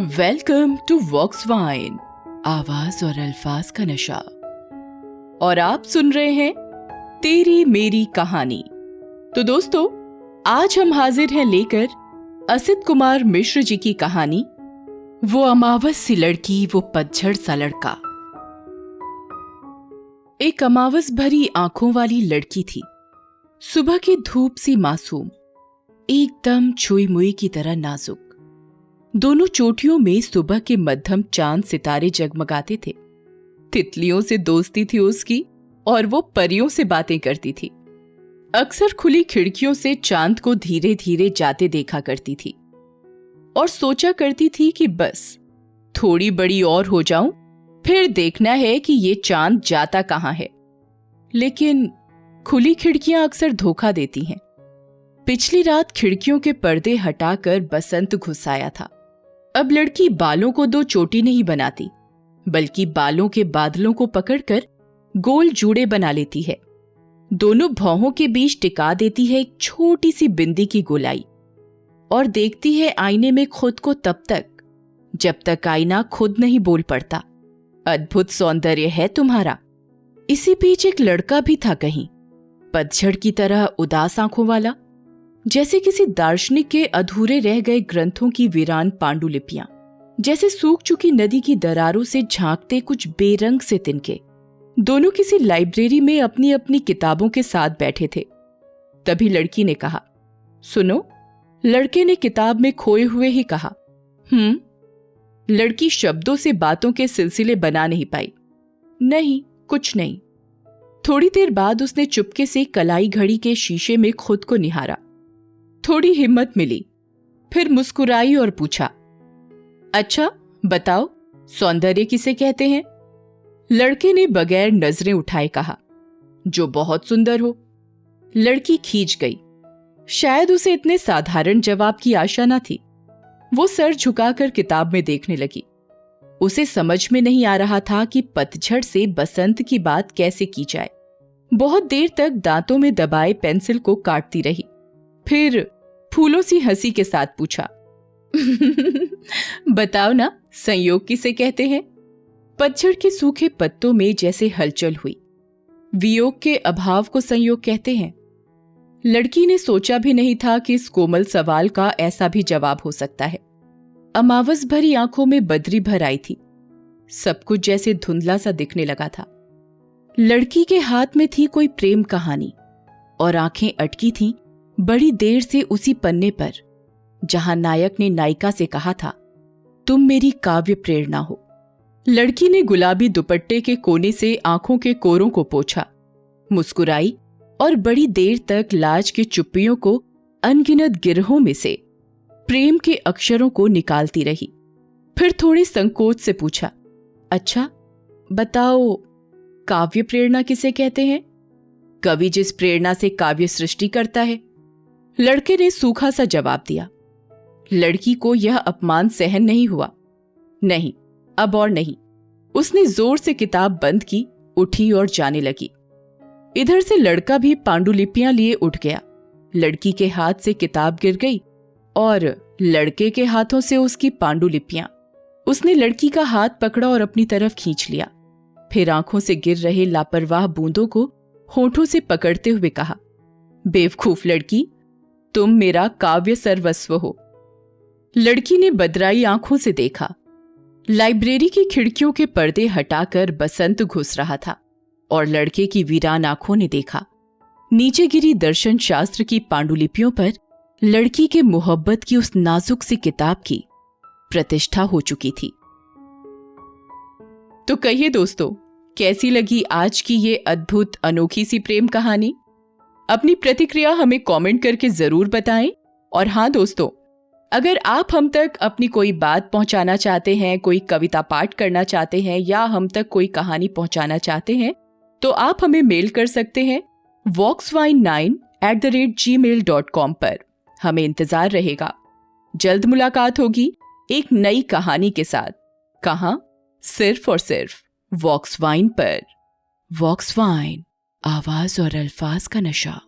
Welcome to walks wine, आवाज और अल्फाज का नशा। और आप सुन रहे हैं तेरी मेरी कहानी। तो दोस्तों, आज हम हाजिर हैं लेकर असित कुमार मिश्र जी की कहानी, वो अमावस सी लड़की, वो पतझड़ सा लड़का। एक अमावस भरी आंखों वाली लड़की थी, सुबह की धूप सी मासूम, एकदम छुई मुई की तरह नाजुक। दोनों चोटियों में सुबह के मध्यम चांद सितारे जगमगाते थे। तितलियों से दोस्ती थी उसकी और वो परियों से बातें करती थी। अक्सर खुली खिड़कियों से चांद को धीरे धीरे जाते देखा करती थी और सोचा करती थी कि बस थोड़ी बड़ी और हो जाऊं, फिर देखना है कि ये चांद जाता कहां है। लेकिन खुली खिड़कियां अक्सर धोखा देती हैं। पिछली रात खिड़कियों के पर्दे हटाकर बसंत घुस आया था। अब लड़की बालों को दो चोटी नहीं बनाती, बल्कि बालों के बादलों को पकड़कर गोल जूड़े बना लेती है। दोनों भौहों के बीच टिका देती है एक छोटी सी बिंदी की गोलाई और देखती है आईने में खुद को तब तक जब तक आईना खुद नहीं बोल पड़ता, अद्भुत सौंदर्य है तुम्हारा। इसी बीच एक लड़का भी था, कहीं पतझड़ की तरह उदास आंखों वाला, जैसे किसी दार्शनिक के अधूरे रह गए ग्रंथों की वीरान पांडुलिपियां, जैसे सूख चुकी नदी की दरारों से झांकते कुछ बेरंग से तिनके। दोनों किसी लाइब्रेरी में अपनी अपनी किताबों के साथ बैठे थे। तभी लड़की ने कहा, सुनो। लड़के ने किताब में खोए हुए ही कहा, लड़की शब्दों से बातों के सिलसिले बना नहीं पाई। नहीं, कुछ नहीं। थोड़ी देर बाद उसने चुपके से कलाई घड़ी के शीशे में खुद को निहारा। थोड़ी हिम्मत मिली, फिर मुस्कुराई और पूछा, अच्छा बताओ, सौंदर्य किसे कहते हैं? लड़के ने बगैर नजरें उठाए कहा, जो बहुत सुंदर हो। लड़की खींच गई। शायद उसे इतने साधारण जवाब की आशा न थी। वो सर झुकाकर किताब में देखने लगी। उसे समझ में नहीं आ रहा था कि पतझड़ से बसंत की बात कैसे की जाए। बहुत देर तक दांतों में दबाए पेंसिल को काटती रही, फिर फूलों सी हंसी के साथ पूछा, बताओ ना, संयोग किसे कहते हैं? पतझड़ के सूखे पत्तों में जैसे हलचल हुई। वियोग के अभाव को संयोग कहते हैं। लड़की ने सोचा भी नहीं था कि इस कोमल सवाल का ऐसा भी जवाब हो सकता है। अमावस भरी आंखों में बदरी भर आई थी। सब कुछ जैसे धुंधला सा दिखने लगा था। लड़की के हाथ में थी कोई प्रेम कहानी और आंखें अटकी थीं बड़ी देर से उसी पन्ने पर जहां नायक ने नायिका से कहा था, तुम मेरी काव्य प्रेरणा हो। लड़की ने गुलाबी दुपट्टे के कोने से आंखों के कोरों को पोंछा, मुस्कुराई और बड़ी देर तक लाज की चुप्पियों को अनगिनत गिरहों में से प्रेम के अक्षरों को निकालती रही। फिर थोड़े संकोच से पूछा, अच्छा बताओ, काव्य प्रेरणा किसे कहते हैं? कवि जिस प्रेरणा से काव्य सृष्टि करता है। लड़के ने सूखा सा जवाब दिया। लड़की को यह अपमान सहन नहीं हुआ। नहीं, अब और नहीं। उसने जोर से किताब बंद की, उठी और जाने लगी। इधर से लड़का भी पांडुलिपियां लिए उठ गया। लड़की के हाथ से किताब गिर गई और लड़के के हाथों से उसकी पांडुलिपियां। उसने लड़की का हाथ पकड़ा और अपनी तरफ खींच लिया। फिर आंखों से गिर रहे लापरवाह बूंदों को होठों से पकड़ते हुए कहा, बेवकूफ लड़की, तुम मेरा काव्य सर्वस्व हो। लड़की ने बदराई आंखों से देखा। लाइब्रेरी की खिड़कियों के पर्दे हटाकर बसंत घुस रहा था और लड़के की वीरान आंखों ने देखा, नीचे गिरी दर्शन शास्त्र की पांडुलिपियों पर लड़की के मोहब्बत की उस नाजुक सी किताब की प्रतिष्ठा हो चुकी थी। तो कहिए दोस्तों, कैसी लगी आज की ये अद्भुत अनोखी सी प्रेम कहानी? अपनी प्रतिक्रिया हमें कमेंट करके जरूर बताएं। और हां दोस्तों, अगर आप हम तक अपनी कोई बात पहुंचाना चाहते हैं, कोई कविता पाठ करना चाहते हैं या हम तक कोई कहानी पहुंचाना चाहते हैं, तो आप हमें मेल कर सकते हैं voxwine9@gmail.com पर। हमें इंतजार रहेगा। जल्द मुलाकात होगी एक नई कहानी के साथ। कहां? सिर्फ और सिर्फ वॉक्स वाइन पर। वॉक्स वाइन, आवाज और अल्फाज का नशा।